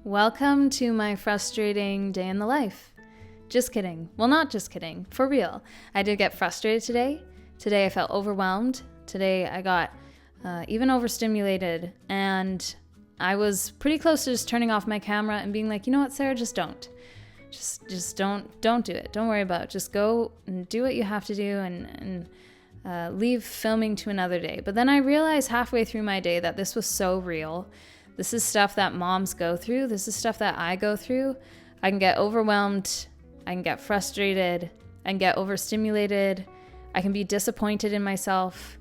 Welcome to my frustrating day in the life. Just kidding. Well, not just kidding. For real. I did get frustrated today. Today I felt overwhelmed. Today I got even overstimulated, and I was pretty close to just turning off my camera and being like, you know what, Sarah, just don't. Just don't do it. Don't worry about it. Just go and do what you have to do and leave filming to another day. But then I realized halfway through my day that this was so real. This is stuff that moms go through. This is stuff that I go through. I can get overwhelmed. I can get frustrated. I can get overstimulated. I can be disappointed in myself.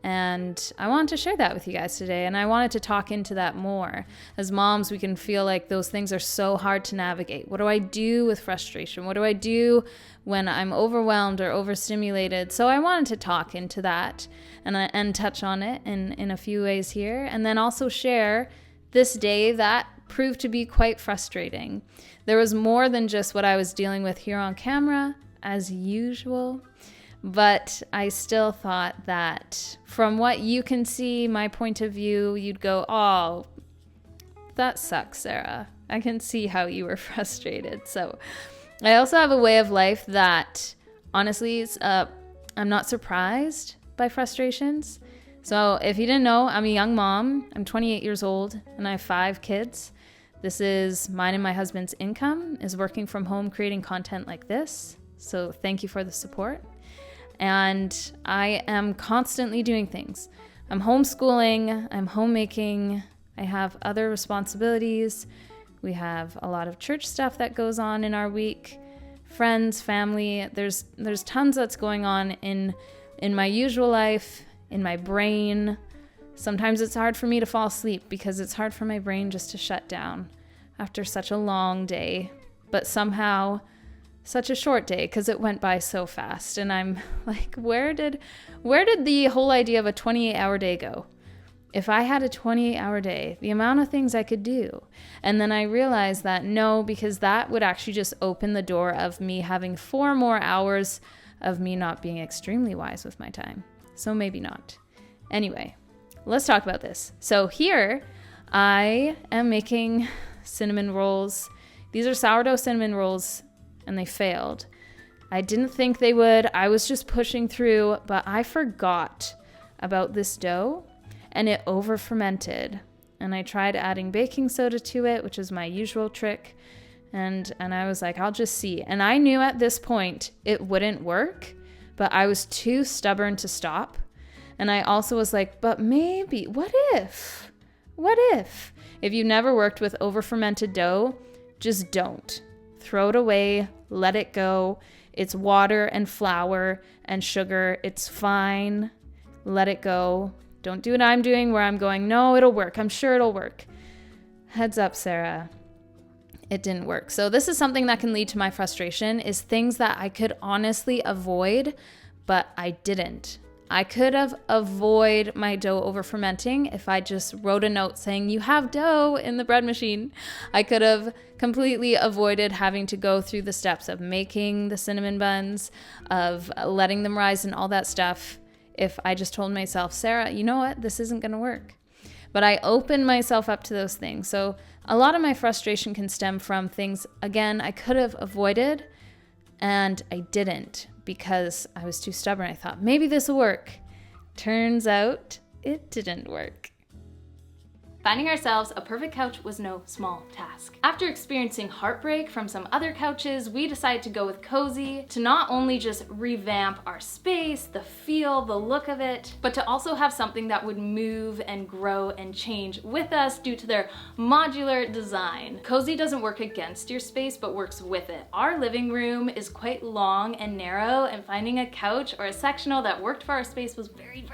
And I wanted to share that with you guys today. And I wanted to talk into that more. As moms, we can feel like those things are so hard to navigate. What do I do with frustration? What do I do when I'm overwhelmed or overstimulated? So I wanted to talk into that and touch on it in a few ways here. And then also share this day that proved to be quite frustrating. There was more than just what I was dealing with here on camera, as usual. But I still thought that from what you can see, my point of view, you'd go, oh, that sucks, Sarah. I can see how you were frustrated. So I also have a way of life that, honestly, I'm not surprised by frustrations. So if you didn't know, I'm a young mom. I'm 28 years old and I have 5 kids. This is mine and my husband's income, is working from home, creating content like this. So thank you for the support. And I am constantly doing things. I'm homeschooling, I'm homemaking, I have other responsibilities. We have a lot of church stuff that goes on in our week, friends, family. There's tons that's going on in my usual life, in my brain. Sometimes it's hard for me to fall asleep because it's hard for my brain just to shut down after such a long day. But somehow, such a short day because it went by so fast. And I'm like, where did the whole idea of a 28-hour day go? If I had a 28-hour day, the amount of things I could do. And then I realized that no, because that would actually just open the door of me having 4 more hours of me not being extremely wise with my time. So maybe not. Anyway, let's talk about this. So here I am making cinnamon rolls. These are sourdough cinnamon rolls, and they failed. I didn't think they would. I was just pushing through, but I forgot about this dough and it over fermented. And I tried adding baking soda to it, which is my usual trick. And I was like, I'll just see. And I knew at this point it wouldn't work, but I was too stubborn to stop. And I also was like, but maybe, what if? If you've never worked with over fermented dough, just don't. Throw it away, let it go. It's water and flour and sugar. It's fine. Let it go. Don't do what I'm doing where I'm going, no, it'll work. I'm sure it'll work. Heads up, Sarah. It didn't work. So this is something that can lead to my frustration, is things that I could honestly avoid, but I didn't. I could have avoided my dough over fermenting if I just wrote a note saying you have dough in the bread machine. I could have completely avoided having to go through the steps of making the cinnamon buns, of letting them rise and all that stuff if I just told myself, Sarah, you know what? This isn't going to work. But I opened myself up to those things. So a lot of my frustration can stem from things, again, I could have avoided and I didn't. Because I was too stubborn. I thought, maybe this will work. Turns out it didn't work. Finding ourselves a perfect couch was no small task. After experiencing heartbreak from some other couches, we decided to go with Cozy to not only just revamp our space, the feel, the look of it, but to also have something that would move and grow and change with us due to their modular design. Cozy doesn't work against your space, but works with it. Our living room is quite long and narrow, and finding a couch or a sectional that worked for our space was very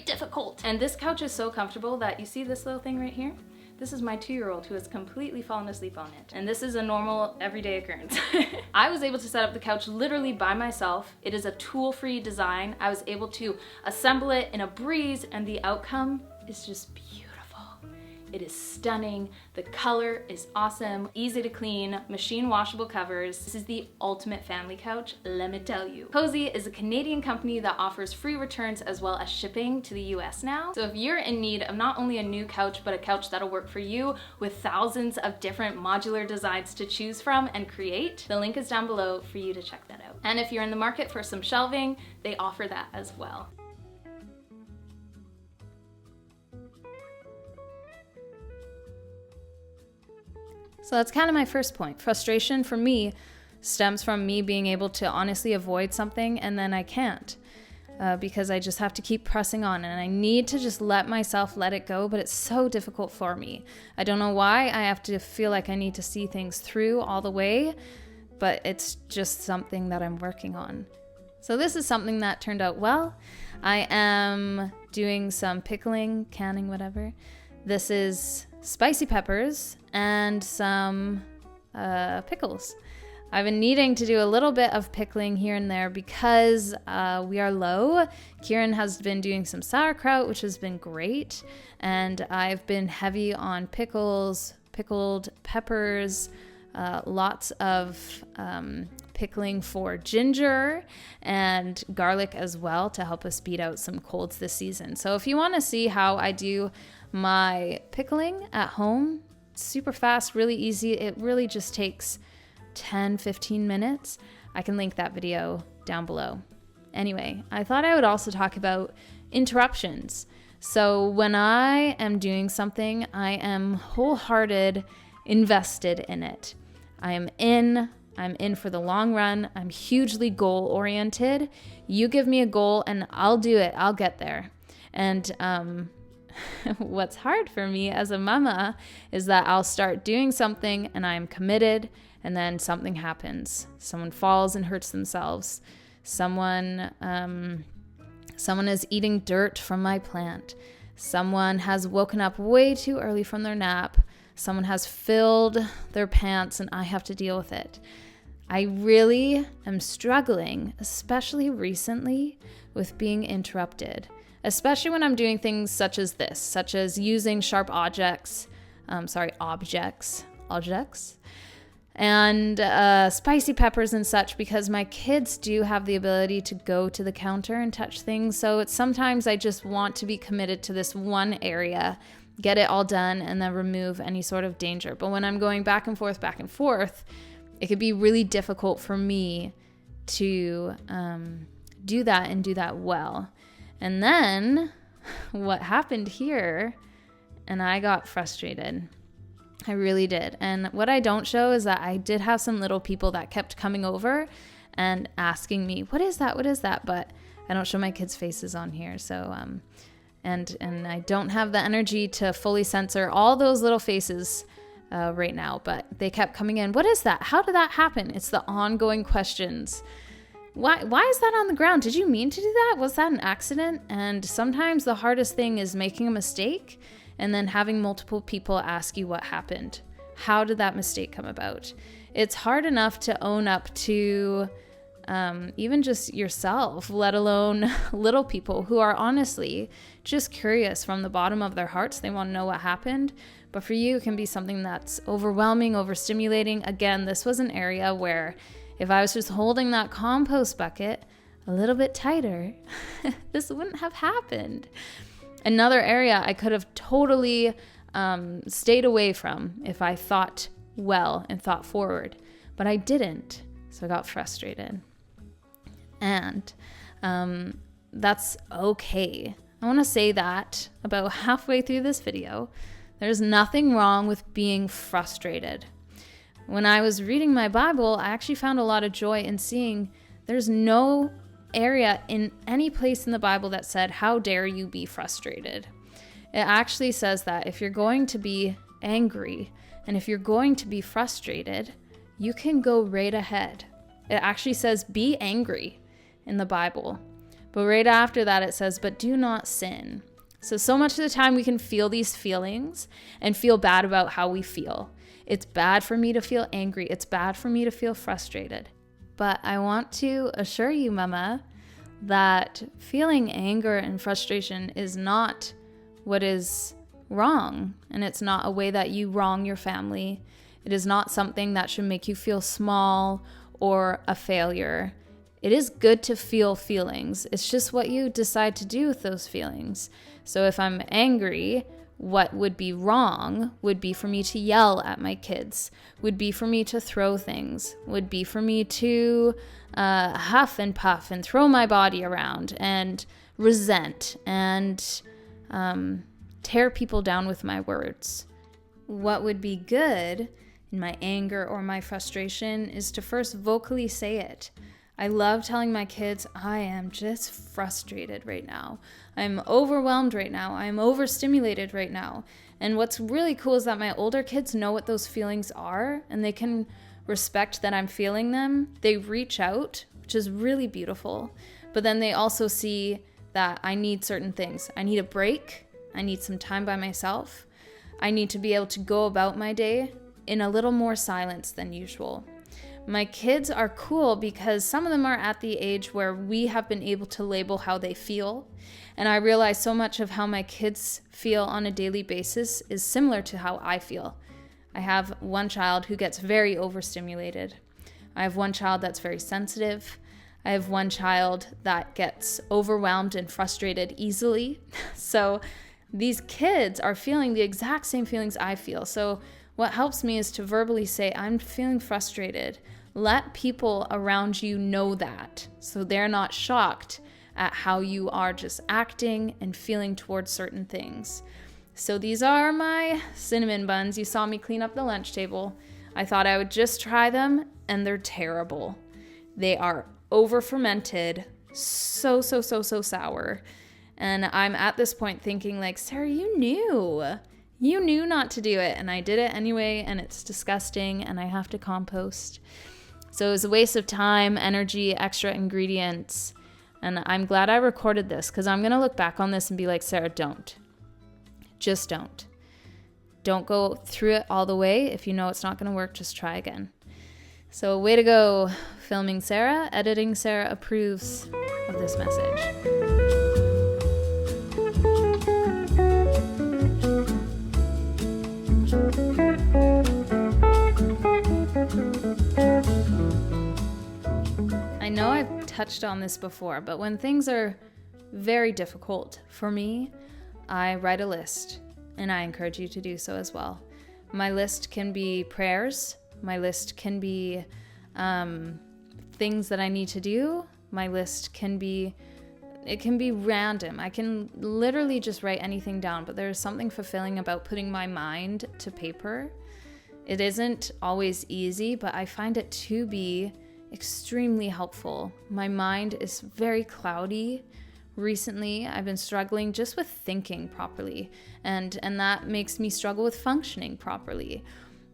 difficult. And this couch is so comfortable that you see this little thing right here? This is my 2-year-old who has completely fallen asleep on it. And this is a normal everyday occurrence. I was able to set up the couch literally by myself. It is a tool-free design. I was able to assemble it in a breeze, and the outcome is just beautiful. It is stunning. The color is awesome, easy to clean, machine washable covers. This is the ultimate family couch, let me tell you. Cozy is a Canadian company that offers free returns as well as shipping to the US now. So if you're in need of not only a new couch, but a couch that'll work for you with thousands of different modular designs to choose from and create, the link is down below for you to check that out. And if you're in the market for some shelving, they offer that as well. So that's kind of my first point. Frustration for me stems from me being able to honestly avoid something and then I can't because I just have to keep pressing on and I need to just let myself let it go, but it's so difficult for me. I don't know why I have to feel like I need to see things through all the way, but it's just something that I'm working on. So this is something that turned out well. I am doing some pickling, canning, whatever. This is spicy peppers and some pickles. I've been needing to do a little bit of pickling here and there because we are low. Kieran has been doing some sauerkraut, which has been great. And I've been heavy on pickles, pickled peppers, lots of pickling for ginger and garlic as well to help us beat out some colds this season. So if you want to see how I do my pickling at home, super fast, really easy. It really just takes 10-15 minutes. I can link that video down below. Anyway, I thought I would also talk about interruptions. So when I am doing something, I am wholehearted invested in it. I'm in for the long run. I'm hugely goal oriented. You give me a goal and I'll do it. I'll get there. And what's hard for me as a mama is that I'll start doing something and I'm committed and then something happens. Someone falls and hurts themselves. Someone is eating dirt from my plant. Someone has woken up way too early from their nap. Someone has filled their pants and I have to deal with it. I really am struggling, especially recently, with being interrupted. Especially when I'm doing things such as this, such as using sharp objects, and spicy peppers and such, because my kids do have the ability to go to the counter and touch things. So it's sometimes I just want to be committed to this one area, get it all done, and then remove any sort of danger. But when I'm going back and forth, it could be really difficult for me to do that and do that well. And then what happened here, and I got frustrated. I really did. And what I don't show is that I did have some little people that kept coming over and asking me, what is that? What is that? But I don't show my kids' faces on here. So, and I don't have the energy to fully censor all those little faces right now, but they kept coming in. What is that? How did that happen? It's the ongoing questions. Why is that on the ground? Did you mean to do that? Was that an accident? And sometimes the hardest thing is making a mistake and then having multiple people ask you what happened. How did that mistake come about? It's hard enough to own up to even just yourself, let alone little people who are honestly just curious from the bottom of their hearts. They want to know what happened. But for you, it can be something that's overwhelming, overstimulating. Again, this was an area where if I was just holding that compost bucket a little bit tighter, this wouldn't have happened. Another area I could have totally stayed away from if I thought well and thought forward, but I didn't. So I got frustrated. And that's okay. I want to say that about halfway through this video, there's nothing wrong with being frustrated. When I was reading my Bible, I actually found a lot of joy in seeing there's no area in any place in the Bible that said, how dare you be frustrated? It actually says that if you're going to be angry and if you're going to be frustrated, you can go right ahead. It actually says be angry in the Bible. But right after that, it says, but do not sin. So much of the time we can feel these feelings and feel bad about how we feel. It's bad for me to feel angry. It's bad for me to feel frustrated. But I want to assure you, Mama, that feeling anger and frustration is not what is wrong, and it's not a way that you wrong your family. It is not something that should make you feel small or a failure. It is good to feel feelings. It's just what you decide to do with those feelings. So if I'm angry, what would be wrong would be for me to yell at my kids, would be for me to throw things, would be for me to huff and puff and throw my body around and resent and tear people down with my words. What would be good in my anger or my frustration is to first vocally say it. I love telling my kids, I am just frustrated right now. I'm overwhelmed right now. I'm overstimulated right now. And what's really cool is that my older kids know what those feelings are, and they can respect that I'm feeling them. They reach out, which is really beautiful. But then they also see that I need certain things. I need a break. I need some time by myself. I need to be able to go about my day in a little more silence than usual. My kids are cool because some of them are at the age where we have been able to label how they feel. And I realize so much of how my kids feel on a daily basis is similar to how I feel. I have one child who gets very overstimulated. I have one child that's very sensitive. I have one child that gets overwhelmed and frustrated easily. So these kids are feeling the exact same feelings I feel. So what helps me is to verbally say, I'm feeling frustrated. Let people around you know that, so they're not shocked at how you are just acting and feeling towards certain things. So these are my cinnamon buns. You saw me clean up the lunch table. I thought I would just try them, and they're terrible. They are over fermented, so sour. And I'm at this point thinking like, Sarah, you knew not to do it, and I did it anyway, and it's disgusting, and I have to compost. So it was a waste of time, energy, extra ingredients, and I'm glad I recorded this because I'm going to look back on this and be like, Sarah, don't. Just don't. Don't go through it all the way. If you know it's not going to work, just try again. So way to go, filming Sarah. Editing Sarah approves of this message. I know I've touched on this before, but when things are very difficult for me, I write a list, and I encourage you to do so as well. My list can be prayers. My list can be things that I need to do. My list can be random. I can literally just write anything down, but there's something fulfilling about putting my mind to paper. It isn't always easy, but I find it to be extremely helpful. My mind is very cloudy. Recently, I've been struggling just with thinking properly, and that makes me struggle with functioning properly.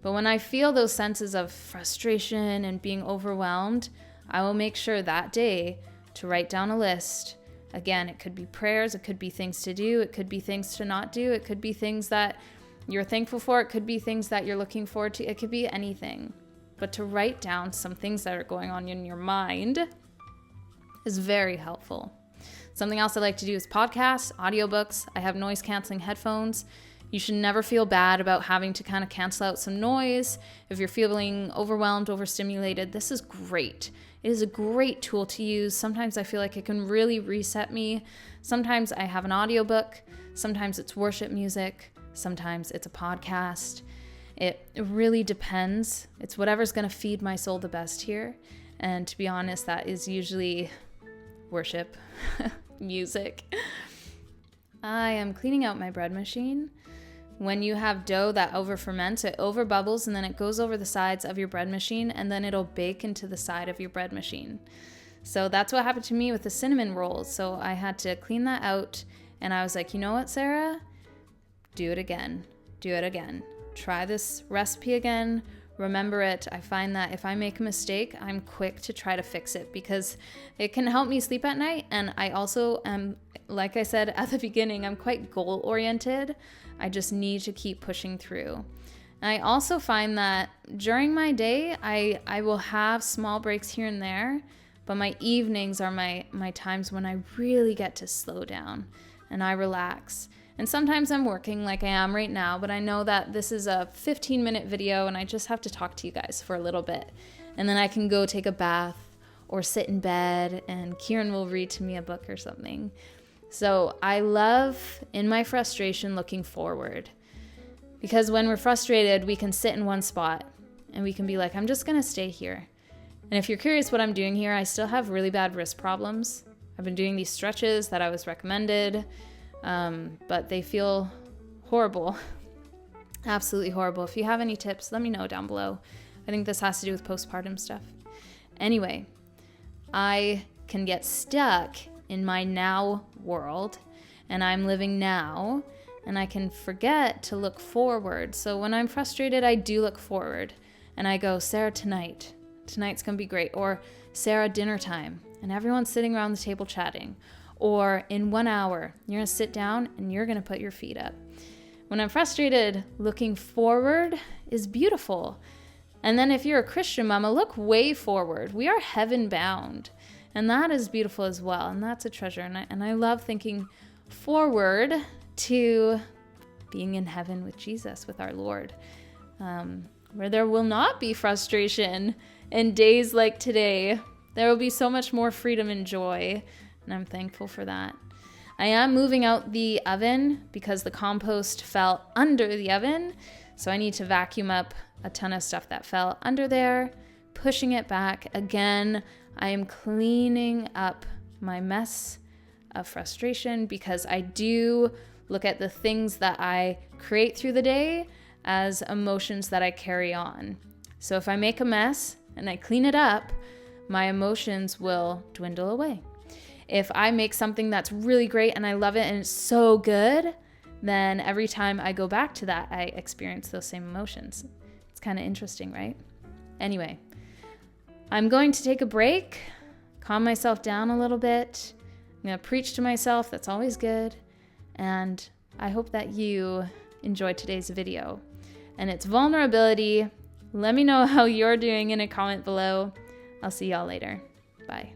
But when I feel those senses of frustration and being overwhelmed, I will make sure that day to write down a list. Again, it could be prayers, it could be things to do, it could be things to not do, it could be things that you're thankful for, it could be things that you're looking forward to, it could be anything. But to write down some things that are going on in your mind is very helpful. Something else I like to do is podcasts, audiobooks. I have noise canceling headphones. You should never feel bad about having to kind of cancel out some noise. If you're feeling overwhelmed, overstimulated, this is great. It is a great tool to use. Sometimes I feel like it can really reset me. Sometimes I have an audiobook. Sometimes it's worship music. Sometimes it's a podcast. It really depends. It's whatever's going to feed my soul the best here. And to be honest, that is usually worship music. I am cleaning out my bread machine. When you have dough that over ferments, it over bubbles and then it goes over the sides of your bread machine and then it'll bake into the side of your bread machine. So that's what happened to me with the cinnamon rolls. So I had to clean that out and I was like, you know what, Sarah? Do it again. Do it again. Try this recipe again. Remember it. I find that if I make a mistake, I'm quick to try to fix it because it can help me sleep at night. And I also am, like I said at the beginning, I'm quite goal oriented. I just need to keep pushing through. And I also find that during my day, I will have small breaks here and there, but my evenings are my times when I really get to slow down and I relax. And sometimes I'm working like I am right now, but I know that this is a 15-minute video and I just have to talk to you guys for a little bit. And then I can go take a bath or sit in bed and Kieran will read to me a book or something. So I love, in my frustration, looking forward. Because when we're frustrated, we can sit in one spot and we can be like, I'm just going to stay here. And if you're curious what I'm doing here, I still have really bad wrist problems. I've been doing these stretches that I was recommended, but they feel horrible. Absolutely horrible. If you have any tips, let me know down below. I think this has to do with postpartum stuff. Anyway, I can get stuck in my now world, and I'm living now, and I can forget to look forward. So when I'm frustrated, I do look forward, and I go, Sarah, tonight's gonna be great. Or Sarah, dinner time, and everyone's sitting around the table chatting. Or in 1 hour, you're gonna sit down and you're gonna put your feet up. When I'm frustrated, looking forward is beautiful. And then if you're a Christian mama, look way forward. We are heaven bound, and that is beautiful as well. And that's a treasure. And I love thinking forward to being in heaven with Jesus, with our Lord, where there will not be frustration. In days like today, there will be so much more freedom and joy, and I'm thankful for that. I am moving out the oven because the compost fell under the oven, so I need to vacuum up a ton of stuff that fell under there, pushing it back. Again, I am cleaning up my mess of frustration because I do look at the things that I create through the day as emotions that I carry on. So if I make a mess and I clean it up, my emotions will dwindle away. If I make something that's really great and I love it and it's so good, then every time I go back to that, I experience those same emotions. It's kind of interesting, right? Anyway, I'm going to take a break, calm myself down a little bit. I'm going to preach to myself. That's always good. And I hope that you enjoyed today's video. And it's vulnerability. Let me know how you're doing in a comment below. I'll see y'all later. Bye.